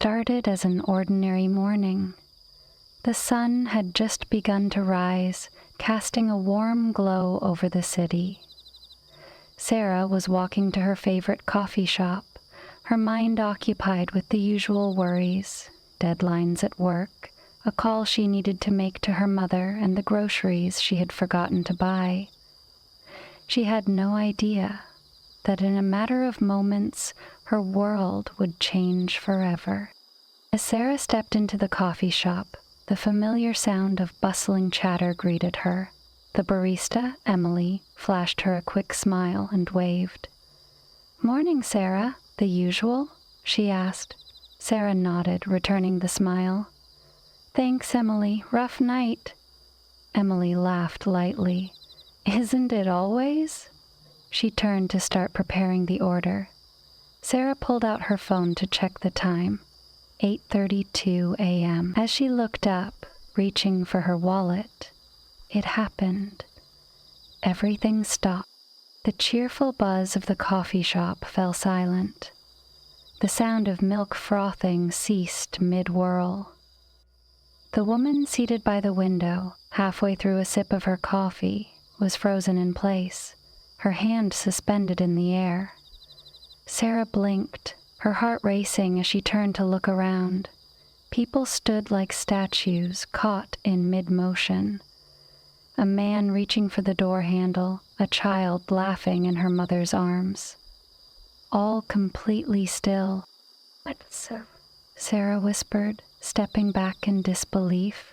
started as an ordinary morning. The sun had just begun to rise, casting a warm glow over the city. Sarah was walking to her favorite coffee shop, her mind occupied with the usual worries, deadlines at work, a call she needed to make to her mother, and the groceries she had forgotten to buy. She had no idea that in a matter of moments her world would change forever. As Sarah stepped into the coffee shop, the familiar sound of bustling chatter greeted her. The barista, Emily, flashed her a quick smile and waved. "Morning, Sarah. The usual?" she asked. Sarah nodded, returning the smile. "Thanks, Emily. Rough night." Emily laughed lightly. "Isn't it always?" She turned to start preparing the order. Sarah pulled out her phone to check the time. 8:32 a.m. As she looked up, reaching for her wallet, it happened. Everything stopped. The cheerful buzz of the coffee shop fell silent. The sound of milk frothing ceased mid-whirl. The woman seated by the window, halfway through a sip of her coffee, was frozen in place, her hand suspended in the air. Sarah blinked, her heart racing as she turned to look around. People stood like statues, caught in mid-motion. A man reaching for the door handle, a child laughing in her mother's arms. All completely still. "What, sir?" Sarah whispered, stepping back in disbelief.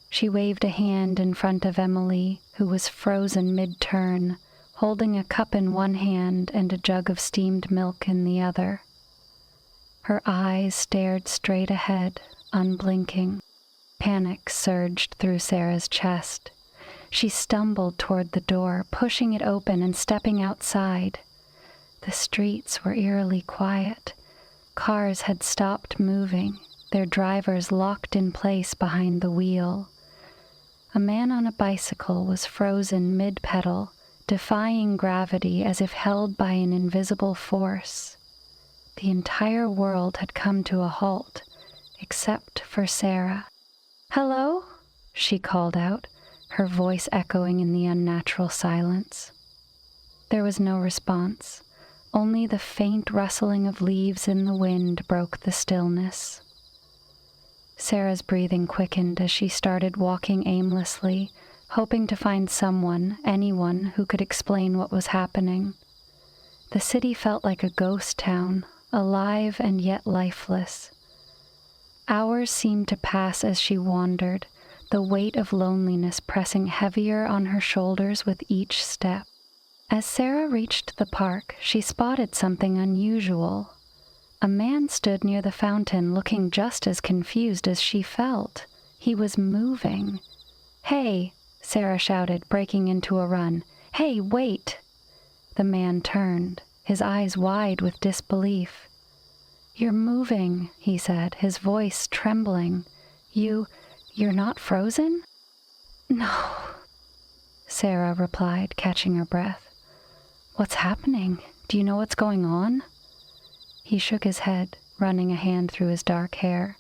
She waved a hand in front of Emily, who was frozen mid-turn, holding a cup in one hand and a jug of steamed milk in the other. Her eyes stared straight ahead, unblinking. Panic surged through Sarah's chest. She stumbled toward the door, pushing it open and stepping outside. The streets were eerily quiet. Cars had stopped moving, their drivers locked in place behind the wheel. A man on a bicycle was frozen mid-pedal, defying gravity as if held by an invisible force. The entire world had come to a halt, except for Sarah. "Hello?" she called out, her voice echoing in the unnatural silence. There was no response. Only the faint rustling of leaves in the wind broke the stillness. Sarah's breathing quickened as she started walking aimlessly, hoping to find someone, anyone, who could explain what was happening. The city felt like a ghost town, alive and yet lifeless. Hours seemed to pass as she wandered, the weight of loneliness pressing heavier on her shoulders with each step. As Sarah reached the park, she spotted something unusual. A man stood near the fountain, looking just as confused as she felt. He was moving. "Hey!" Sarah shouted, breaking into a run. "Hey, wait!" The man turned, his eyes wide with disbelief. "You're moving," he said, his voice trembling. You're not frozen?" "No," Sarah replied, catching her breath. "What's happening? Do you know what's going on?" He shook his head, running a hand through his dark hair.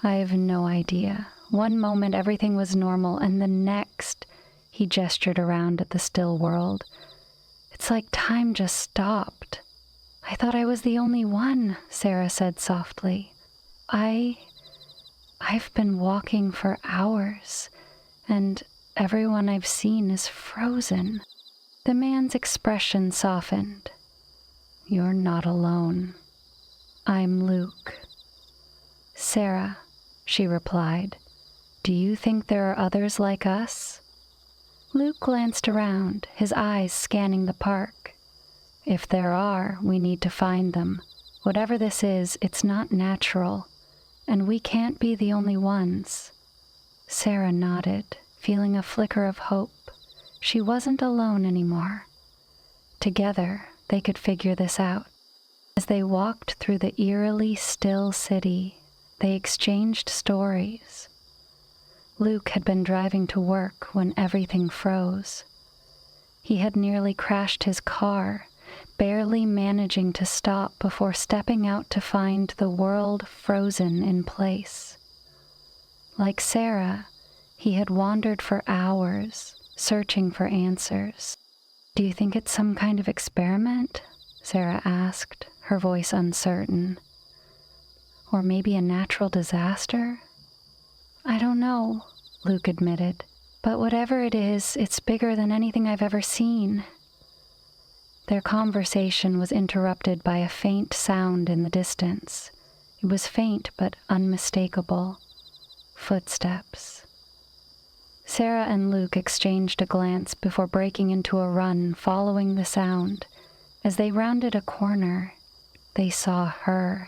"I have no idea. One moment everything was normal, and the next," he gestured around at the still world. "It's like time just stopped." "I thought I was the only one," Sarah said softly. I've been walking for hours, and everyone I've seen is frozen." The man's expression softened. "You're not alone. I'm Luke." "Sarah," she replied, "do you think there are others like us?" Luke glanced around, his eyes scanning the park. "If there are, we need to find them. Whatever this is, it's not natural, and we can't be the only ones." Sarah nodded, feeling a flicker of hope. She wasn't alone anymore. Together, they could figure this out. As they walked through the eerily still city, they exchanged stories. Luke had been driving to work when everything froze. He had nearly crashed his car, barely managing to stop before stepping out to find the world frozen in place. Like Sarah, he had wandered for hours, searching for answers. "Do you think it's some kind of experiment?" Sarah asked, her voice uncertain. "Or maybe a natural disaster?" "I don't know," Luke admitted. "But whatever it is, it's bigger than anything I've ever seen." Their conversation was interrupted by a faint sound in the distance. It was faint but unmistakable. Footsteps. Sarah and Luke exchanged a glance before breaking into a run following the sound. As they rounded a corner, they saw her.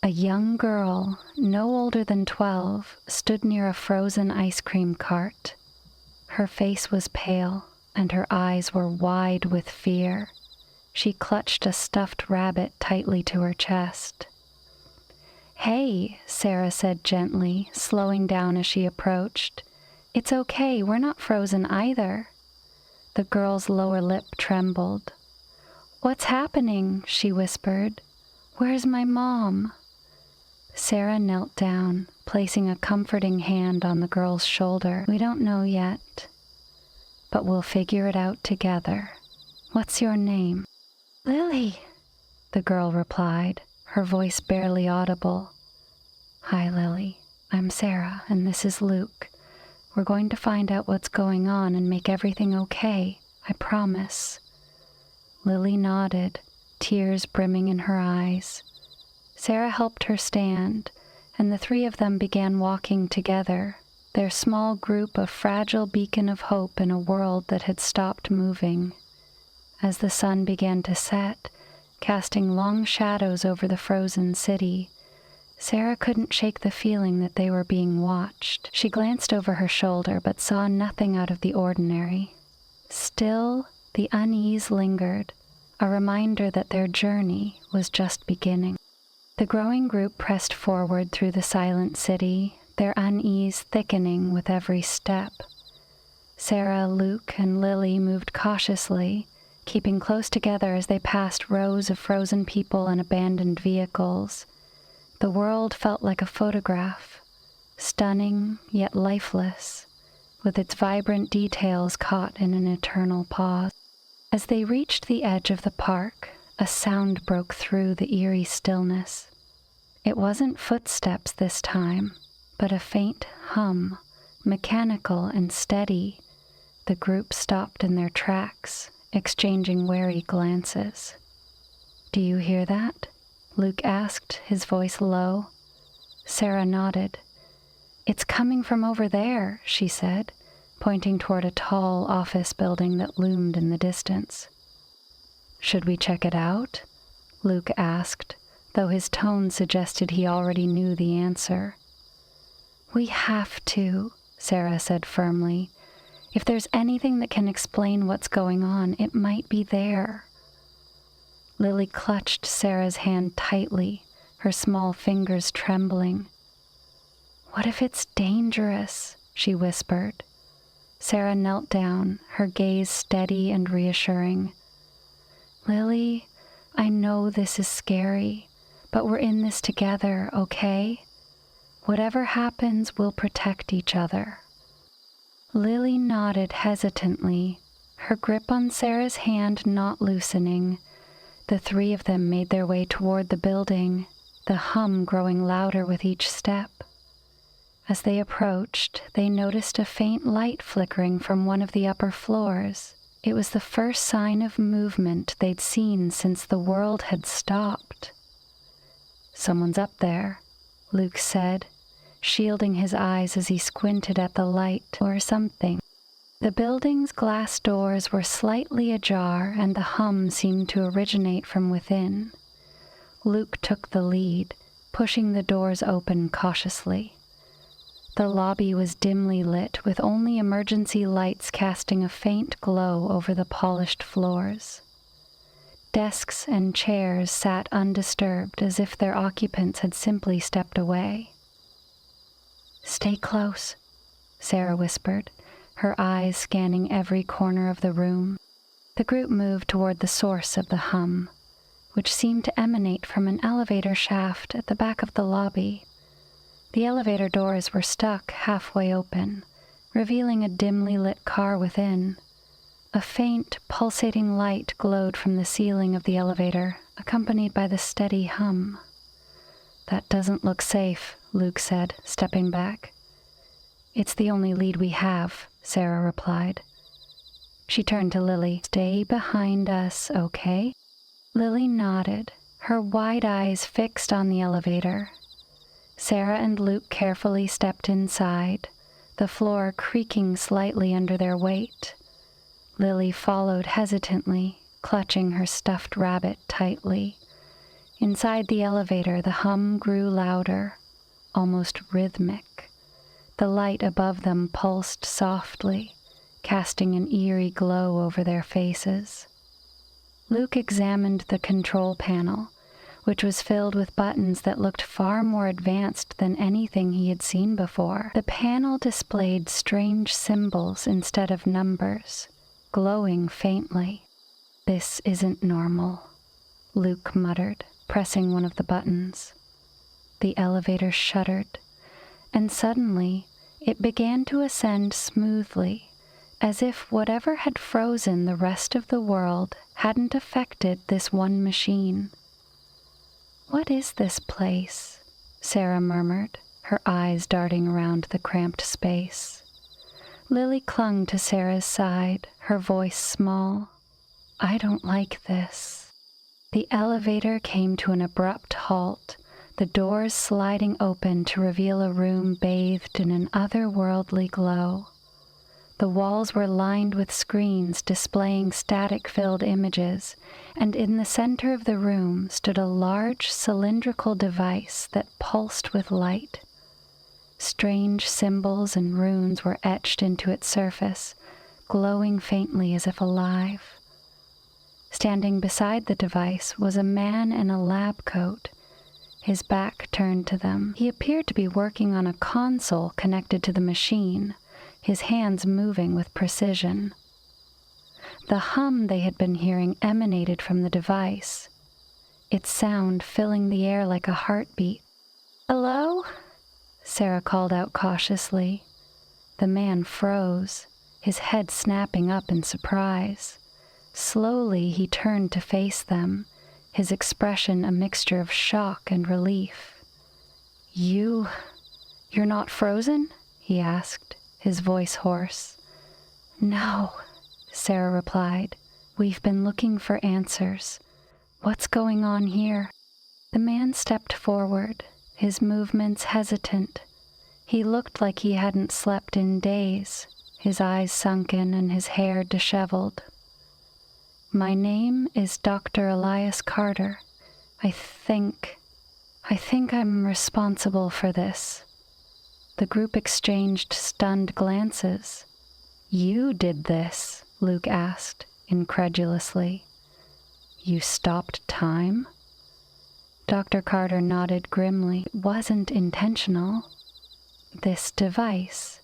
A young girl, no older than 12, stood near a frozen ice cream cart. Her face was pale, and her eyes were wide with fear. She clutched a stuffed rabbit tightly to her chest. "Hey," Sarah said gently, slowing down as she approached. "It's okay, we're not frozen either." The girl's lower lip trembled. "What's happening?" she whispered. "Where's my mom?" Sarah knelt down, placing a comforting hand on the girl's shoulder. "We don't know yet, but we'll figure it out together. What's your name?" "Lily," the girl replied, her voice barely audible. "Hi, Lily. I'm Sarah, and this is Luke. We're going to find out what's going on and make everything okay, I promise." Lily nodded, tears brimming in her eyes. Sarah helped her stand, and the three of them began walking together, their small group a fragile beacon of hope in a world that had stopped moving. As the sun began to set, casting long shadows over the frozen city, Sarah couldn't shake the feeling that they were being watched. She glanced over her shoulder but saw nothing out of the ordinary. Still, the unease lingered, a reminder that their journey was just beginning. The growing group pressed forward through the silent city, their unease thickening with every step. Sarah, Luke, and Lily moved cautiously, keeping close together as they passed rows of frozen people and abandoned vehicles. The world felt like a photograph, stunning yet lifeless, with its vibrant details caught in an eternal pause. As they reached the edge of the park, a sound broke through the eerie stillness. It wasn't footsteps this time, but a faint hum, mechanical and steady. The group stopped in their tracks, exchanging wary glances. "Do you hear that?" Luke asked, his voice low. Sarah nodded. "It's coming from over there," she said, pointing toward a tall office building that loomed in the distance. "Should we check it out?" Luke asked, though his tone suggested he already knew the answer. "We have to," Sarah said firmly. "If there's anything that can explain what's going on, it might be there." Lily clutched Sarah's hand tightly, her small fingers trembling. "What if it's dangerous?" she whispered. Sarah knelt down, her gaze steady and reassuring. "Lily, I know this is scary, but we're in this together, okay? Whatever happens, we'll protect each other." Lily nodded hesitantly, her grip on Sarah's hand not loosening. The three of them made their way toward the building, the hum growing louder with each step. As they approached, they noticed a faint light flickering from one of the upper floors. It was the first sign of movement they'd seen since the world had stopped. "Someone's up there," Luke said, shielding his eyes as he squinted at the light or something. The building's glass doors were slightly ajar, and the hum seemed to originate from within. Luke took the lead, pushing the doors open cautiously. The lobby was dimly lit, with only emergency lights casting a faint glow over the polished floors. Desks and chairs sat undisturbed, as if their occupants had simply stepped away. "Stay close," Sarah whispered, her eyes scanning every corner of the room. The group moved toward the source of the hum, which seemed to emanate from an elevator shaft at the back of the lobby. The elevator doors were stuck halfway open, revealing a dimly lit car within. A faint, pulsating light glowed from the ceiling of the elevator, accompanied by the steady hum. "That doesn't look safe," Luke said, stepping back. "It's the only lead we have," Sarah replied. She turned to Lily. "Stay behind us, okay?" Lily nodded, her wide eyes fixed on the elevator. Sarah and Luke carefully stepped inside, the floor creaking slightly under their weight. Lily followed hesitantly, clutching her stuffed rabbit tightly. Inside the elevator, the hum grew louder, almost rhythmic. The light above them pulsed softly, casting an eerie glow over their faces. Luke examined the control panel, which was filled with buttons that looked far more advanced than anything he had seen before. The panel displayed strange symbols instead of numbers, glowing faintly. "This isn't normal," Luke muttered, pressing one of the buttons. The elevator shuddered, and suddenly it began to ascend smoothly, as if whatever had frozen the rest of the world hadn't affected this one machine. "What is this place?" Sarah murmured, her eyes darting around the cramped space. Lily clung to Sarah's side, her voice small. "I don't like this." The elevator came to an abrupt halt, the doors sliding open to reveal a room bathed in an otherworldly glow. The walls were lined with screens displaying static-filled images, and in the center of the room stood a large cylindrical device that pulsed with light. Strange symbols and runes were etched into its surface, glowing faintly as if alive. Standing beside the device was a man in a lab coat, his back turned to them. He appeared to be working on a console connected to the machine, his hands moving with precision. The hum they had been hearing emanated from the device, its sound filling the air like a heartbeat. "Hello?" Sarah called out cautiously. The man froze, his head snapping up in surprise. Slowly he turned to face them, his expression a mixture of shock and relief. You're not frozen?" he asked, his voice hoarse. "No," Sarah replied. "We've been looking for answers. What's going on here?" The man stepped forward, his movements hesitant. He looked like he hadn't slept in days, his eyes sunken and his hair disheveled. "My name is Dr. Elias Carter. I think I'm responsible for this." The group exchanged stunned glances. "You did this?" Luke asked, incredulously. "You stopped time?" Dr. Carter nodded grimly. "It wasn't intentional. This device.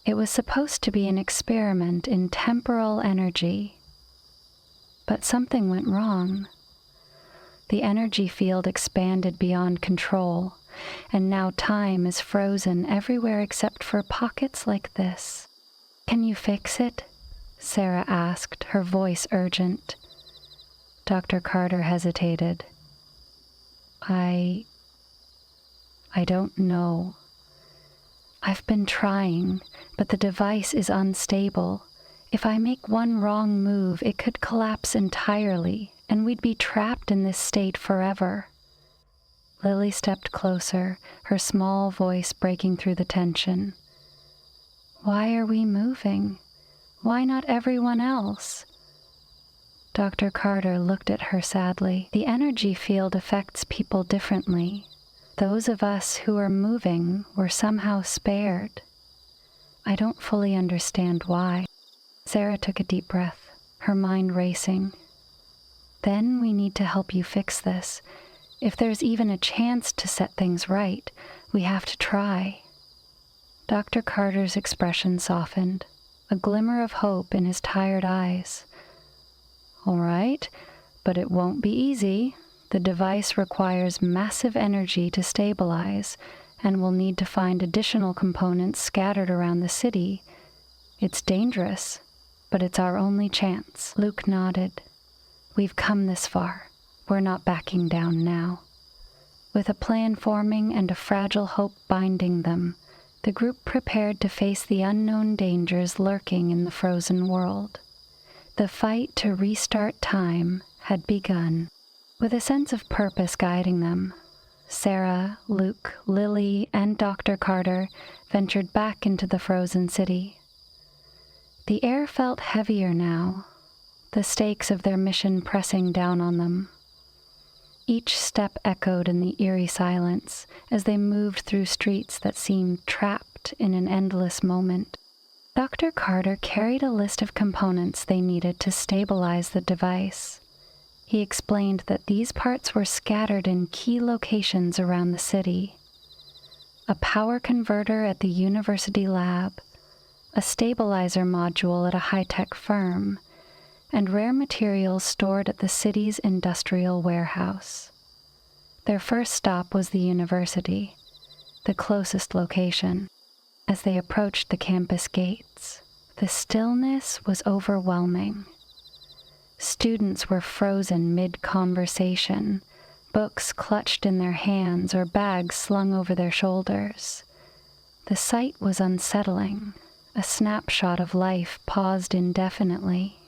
It was supposed to be an experiment in temporal energy. But something went wrong. The energy field expanded beyond control, and now time is frozen everywhere except for pockets like this. Can you fix it?" Sarah asked, her voice urgent. Dr. Carter hesitated. I don't know. I've been trying, but the device is unstable. If I make one wrong move, it could collapse entirely, and we'd be trapped in this state forever." Lily stepped closer, her small voice breaking through the tension. "Why are we moving? Why not everyone else?" Dr. Carter looked at her sadly. "The energy field affects people differently. Those of us who are moving were somehow spared. I don't fully understand why." Sarah took a deep breath, her mind racing. "Then we need to help you fix this. If there's even a chance to set things right, we have to try." Dr. Carter's expression softened, a glimmer of hope in his tired eyes. All right, but it won't be easy. The device requires massive energy to stabilize, and we'll need to find additional components scattered around the city. It's dangerous, but it's our only chance." Luke nodded. "We've come this far. We're not backing down now." With a plan forming and a fragile hope binding them, the group prepared to face the unknown dangers lurking in the frozen world. The fight to restart time had begun. With a sense of purpose guiding them, Sarah, Luke, Lily, and Dr. Carter ventured back into the frozen city. The air felt heavier now, the stakes of their mission pressing down on them. Each step echoed in the eerie silence as they moved through streets that seemed trapped in an endless moment. Dr. Carter carried a list of components they needed to stabilize the device. He explained that these parts were scattered in key locations around the city. A power converter at the university lab, a stabilizer module at a high-tech firm, and rare materials stored at the city's industrial warehouse. Their first stop was the university, the closest location. As they approached the campus gates, the stillness was overwhelming. Students were frozen mid-conversation, books clutched in their hands or bags slung over their shoulders. The sight was unsettling, a snapshot of life paused indefinitely.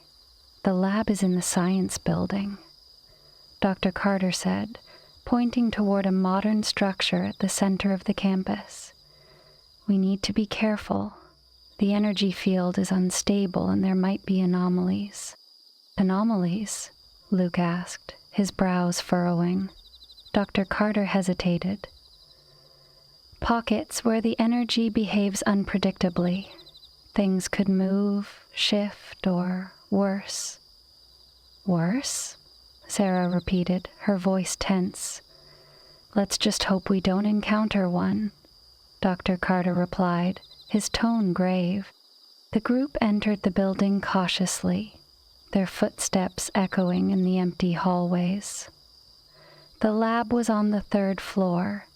"The lab is in the science building," Dr. Carter said, pointing toward a modern structure at the center of the campus. "We need to be careful. The energy field is unstable and there might be anomalies." "Anomalies?" Luke asked, his brows furrowing. Dr. Carter hesitated. "Pockets where the energy behaves unpredictably. Things could move, shift, or worse." "Worse?" Sarah repeated, her voice tense. "Let's just hope we don't encounter one," Dr. Carter replied, his tone grave. The group entered the building cautiously, their footsteps echoing in the empty hallways. The lab was on the 3rd floor,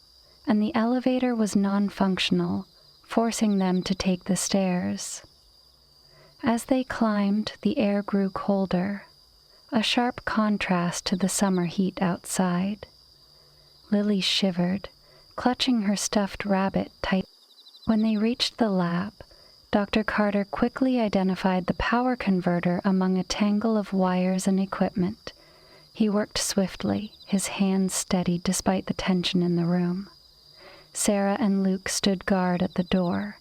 and the elevator was non-functional, forcing them to take the stairs. As they climbed, the air grew colder, a sharp contrast to the summer heat outside. Lily shivered, clutching her stuffed rabbit tight. When they reached the lab, Dr. Carter quickly identified the power converter among a tangle of wires and equipment. He worked swiftly, his hands steady despite the tension in the room. Sarah and Luke stood guard at the door,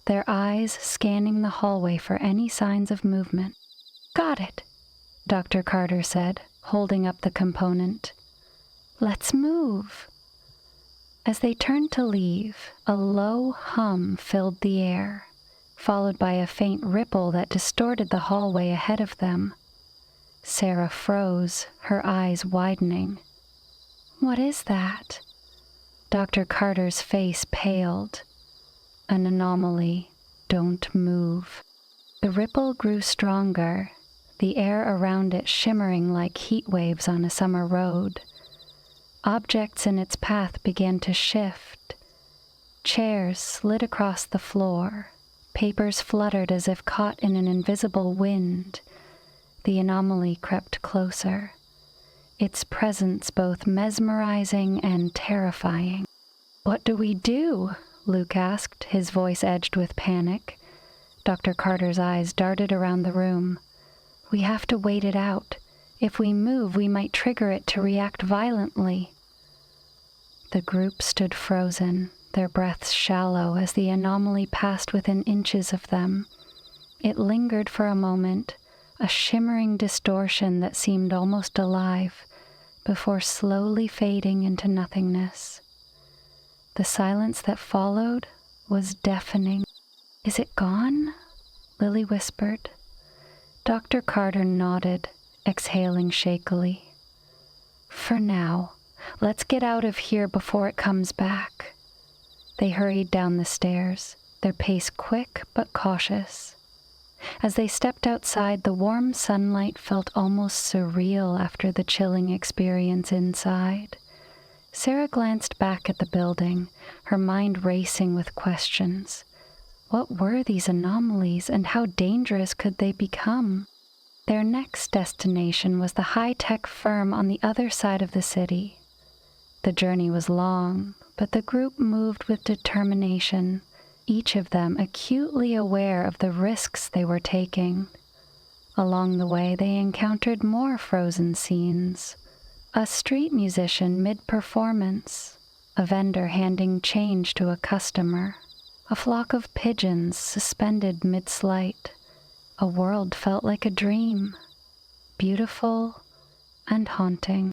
their eyes scanning the hallway for any signs of movement. "Got it," Dr. Carter said, holding up the component. "Let's move." As they turned to leave, a low hum filled the air, followed by a faint ripple that distorted the hallway ahead of them. Sarah froze, her eyes widening. "What is that?" Dr. Carter's face paled. "An anomaly. Don't move." The ripple grew stronger, the air around it shimmering like heat waves on a summer road. Objects in its path began to shift. Chairs slid across the floor. Papers fluttered as if caught in an invisible wind. The anomaly crept closer, its presence both mesmerizing and terrifying. "What do we do?" Luke asked, his voice edged with panic. Dr. Carter's eyes darted around the room. "We have to wait it out. If we move, we might trigger it to react violently." The group stood frozen, their breaths shallow as the anomaly passed within inches of them. It lingered for a moment, a shimmering distortion that seemed almost alive, before slowly fading into nothingness. The silence that followed was deafening. "Is it gone?" Lily whispered. Dr. Carter nodded, exhaling shakily. "For now, let's get out of here before it comes back." They hurried down the stairs, their pace quick but cautious. As they stepped outside, the warm sunlight felt almost surreal after the chilling experience inside. Sarah glanced back at the building, her mind racing with questions. What were these anomalies, and how dangerous could they become? Their next destination was the high-tech firm on the other side of the city. The journey was long, but the group moved with determination, each of them acutely aware of the risks they were taking. Along the way, they encountered more frozen scenes. A street musician mid-performance, a vendor handing change to a customer, a flock of pigeons suspended mid-flight. A world felt like a dream, beautiful and haunting.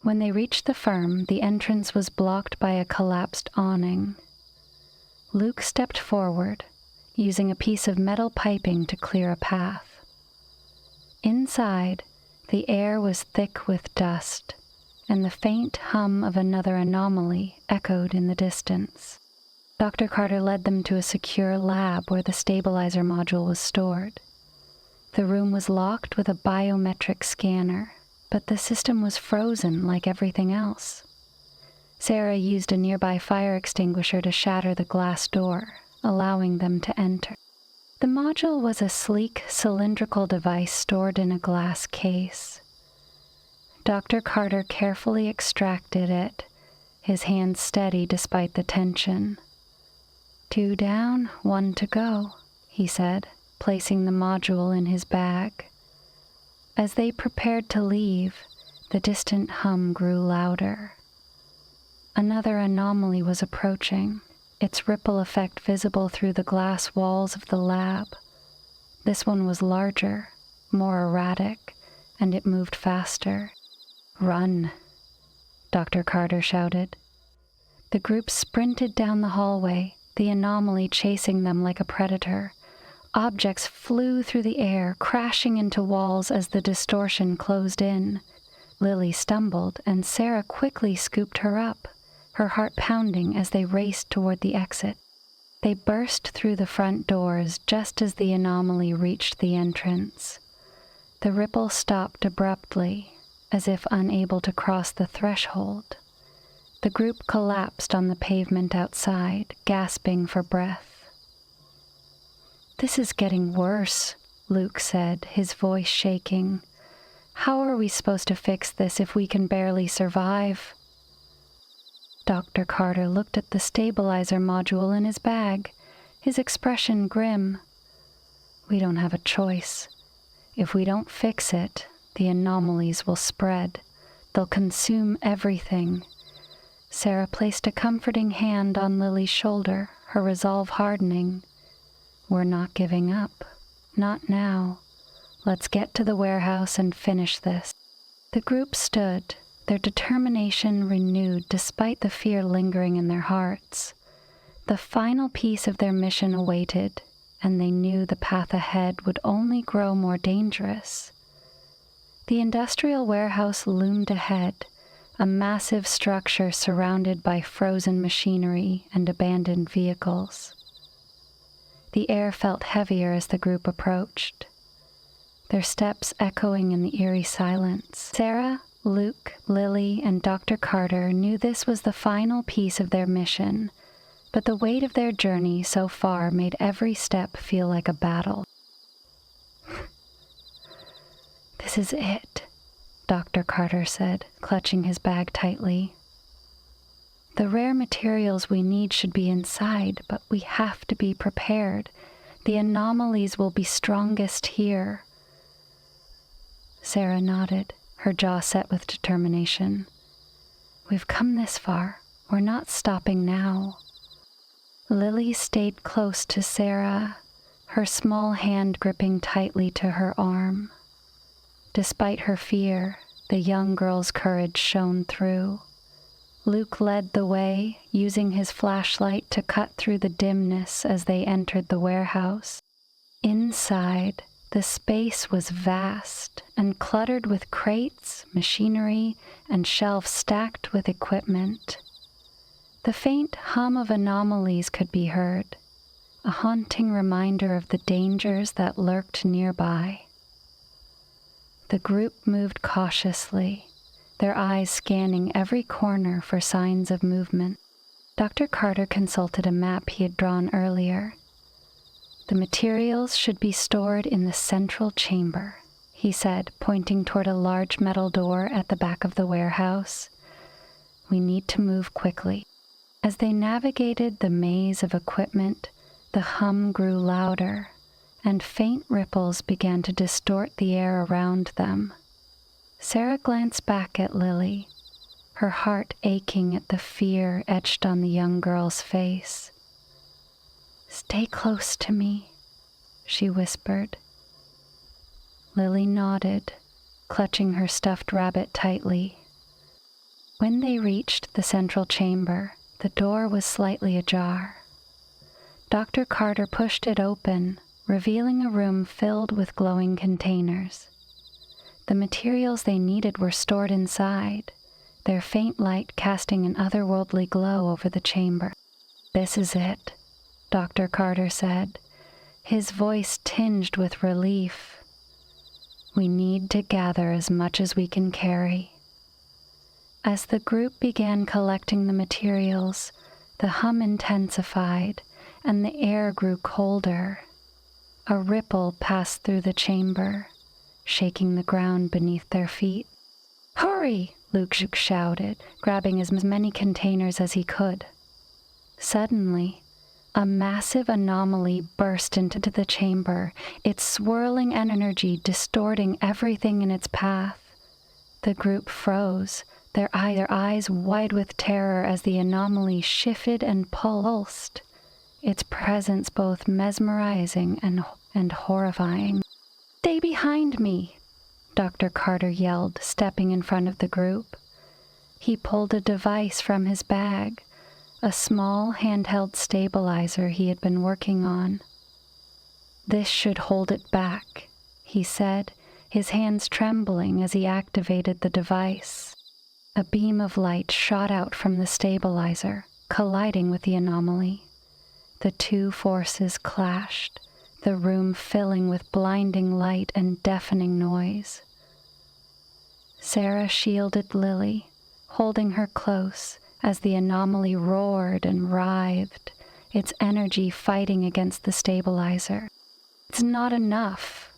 When they reached the firm, the entrance was blocked by a collapsed awning. Luke stepped forward, using a piece of metal piping to clear a path. Inside, the air was thick with dust, and the faint hum of another anomaly echoed in the distance. Dr. Carter led them to a secure lab where the stabilizer module was stored. The room was locked with a biometric scanner, but the system was frozen like everything else. Sarah used a nearby fire extinguisher to shatter the glass door, allowing them to enter. The module was a sleek, cylindrical device stored in a glass case. Dr. Carter carefully extracted it, his hands steady despite the tension. 2 down, 1 to go, he said, placing the module in his bag. As they prepared to leave, the distant hum grew louder. Another anomaly was approaching, its ripple effect visible through the glass walls of the lab. This one was larger, more erratic, and it moved faster. "Run," Dr. Carter shouted. The group sprinted down the hallway, the anomaly chasing them like a predator. Objects flew through the air, crashing into walls as the distortion closed in. Lily stumbled, and Sarah quickly scooped her up, her heart pounding as they raced toward the exit. They burst through the front doors just as the anomaly reached the entrance. The ripple stopped abruptly, as if unable to cross the threshold. The group collapsed on the pavement outside, gasping for breath. "This is getting worse," Luke said, his voice shaking. "How are we supposed to fix this if we can barely survive?" Dr. Carter looked at the stabilizer module in his bag, his expression grim. "We don't have a choice. If we don't fix it, the anomalies will spread. They'll consume everything." Sarah placed a comforting hand on Lily's shoulder, her resolve hardening. "We're not giving up. Not now. Let's get to the warehouse and finish this." The group stood, their determination renewed despite the fear lingering in their hearts. The final piece of their mission awaited, and they knew the path ahead would only grow more dangerous. The industrial warehouse loomed ahead, a massive structure surrounded by frozen machinery and abandoned vehicles. The air felt heavier as the group approached, their steps echoing in the eerie silence. Sarah, Luke, Lily, and Dr. Carter knew this was the final piece of their mission, but the weight of their journey so far made every step feel like a battle. "This is it," Dr. Carter said, clutching his bag tightly. "The rare materials we need should be inside, but we have to be prepared. The anomalies will be strongest here." Sarah nodded, her jaw set with determination. "We've come this far. We're not stopping now." Lily stayed close to Sarah, her small hand gripping tightly to her arm. Despite her fear, the young girl's courage shone through. Luke led the way, using his flashlight to cut through the dimness as they entered the warehouse. Inside, the space was vast and cluttered with crates, machinery, and shelves stacked with equipment. The faint hum of anomalies could be heard, a haunting reminder of the dangers that lurked nearby. The group moved cautiously, their eyes scanning every corner for signs of movement. Dr. Carter consulted a map he had drawn earlier. The materials should be stored in the central chamber, he said, pointing toward a large metal door at the back of the warehouse. We need to move quickly. As they navigated the maze of equipment, the hum grew louder, and faint ripples began to distort the air around them. Sarah glanced back at Lily, her heart aching at the fear etched on the young girl's face. "Stay close to me," she whispered. Lily nodded, clutching her stuffed rabbit tightly. When they reached the central chamber, the door was slightly ajar. Dr. Carter pushed it open, revealing a room filled with glowing containers. The materials they needed were stored inside, their faint light casting an otherworldly glow over the chamber. "This is it," Dr. Carter said, his voice tinged with relief. "We need to gather as much as we can carry." As the group began collecting the materials, the hum intensified and the air grew colder. A ripple passed through the chamber, shaking the ground beneath their feet. "Hurry!" Luke shouted, grabbing as many containers as he could. Suddenly, a massive anomaly burst into the chamber, its swirling energy distorting everything in its path. The group froze, their eyes wide with terror as the anomaly shifted and pulsed, its presence both mesmerizing and horrifying. "Stay behind me!" Dr. Carter yelled, stepping in front of the group. He pulled a device from his bag, a small handheld stabilizer he had been working on. "This should hold it back," he said, his hands trembling as he activated the device. A beam of light shot out from the stabilizer, colliding with the anomaly. The two forces clashed, the room filling with blinding light and deafening noise. Sarah shielded Lily, holding her close as the anomaly roared and writhed, its energy fighting against the stabilizer. "It's not enough,"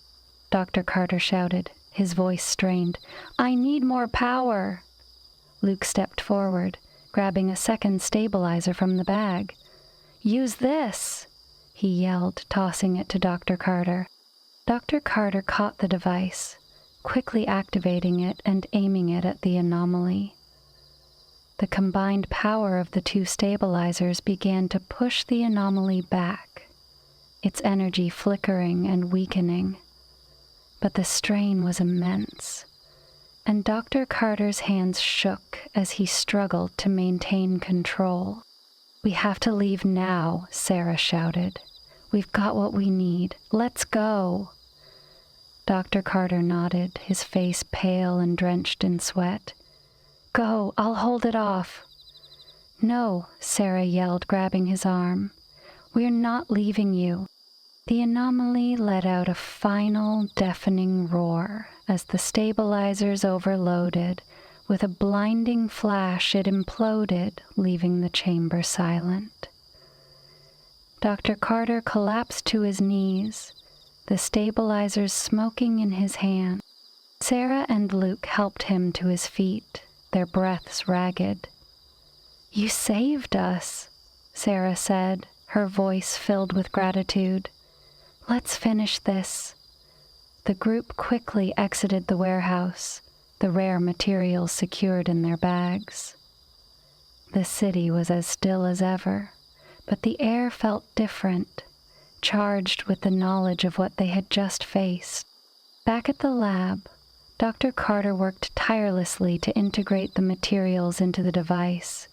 Dr. Carter shouted, his voice strained. "I need more power." Luke stepped forward, grabbing a second stabilizer from the bag. "Use this," he yelled, tossing it to Dr. Carter. Dr. Carter caught the device, quickly activating it and aiming it at the anomaly. The combined power of the two stabilizers began to push the anomaly back, its energy flickering and weakening. But the strain was immense, and Dr. Carter's hands shook as he struggled to maintain control. "We have to leave now," Sarah shouted. "We've got what we need. Let's go." Dr. Carter nodded, his face pale and drenched in sweat. "Go, I'll hold it off." "No," Sarah yelled, grabbing his arm. "We're not leaving you." The anomaly let out a final, deafening roar as the stabilizers overloaded. With a blinding flash, it imploded, leaving the chamber silent. Dr. Carter collapsed to his knees, the stabilizers smoking in his hand. Sarah and Luke helped him to his feet, their breaths ragged. "You saved us," Sarah said, her voice filled with gratitude. "Let's finish this." The group quickly exited the warehouse, the rare materials secured in their bags. The city was as still as ever, but the air felt different, charged with the knowledge of what they had just faced. Back at the lab, Dr. Carter worked tirelessly to integrate the materials into the device.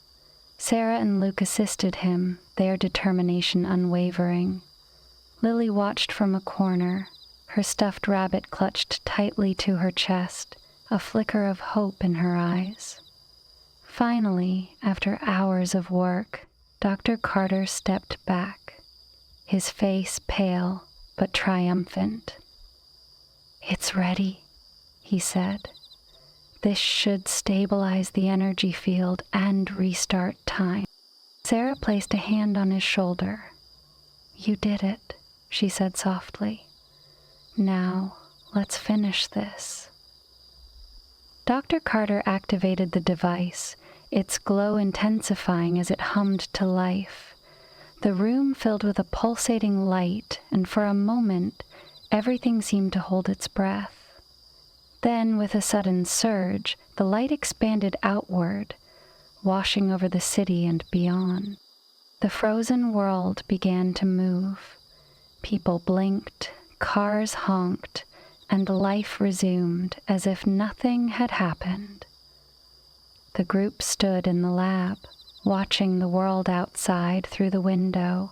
Sarah and Luke assisted him, their determination unwavering. Lily watched from a corner, her stuffed rabbit clutched tightly to her chest, a flicker of hope in her eyes. Finally, after hours of work, Dr. Carter stepped back. his face pale but triumphant. "It's ready," he said. "This should stabilize the energy field and restart time." Sarah placed a hand on his shoulder. "You did it," she said softly. "Now, let's finish this." Dr. Carter activated the device, its glow intensifying as it hummed to life. The room filled with a pulsating light, and for a moment, everything seemed to hold its breath. Then, with a sudden surge, the light expanded outward, washing over the city and beyond. The frozen world began to move. People blinked, cars honked, and life resumed as if nothing had happened. The group stood in the lab, watching the world outside through the window.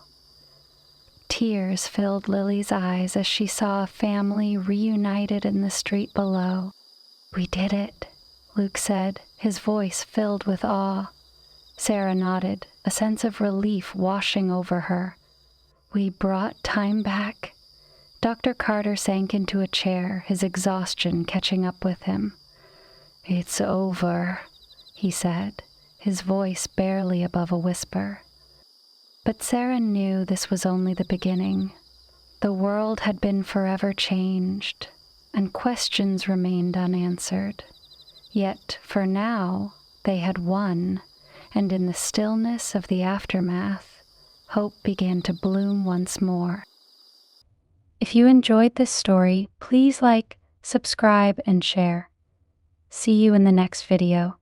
Tears filled Lily's eyes as she saw a family reunited in the street below. "We did it," Luke said, his voice filled with awe. Sarah nodded, a sense of relief washing over her. "We brought time back." Dr. Carter sank into a chair, his exhaustion catching up with him. "It's over," he said, his voice barely above a whisper. But Sarah knew this was only the beginning. The world had been forever changed, and questions remained unanswered. Yet, for now, they had won, and in the stillness of the aftermath, hope began to bloom once more. If you enjoyed this story, please like, subscribe, and share. See you in the next video.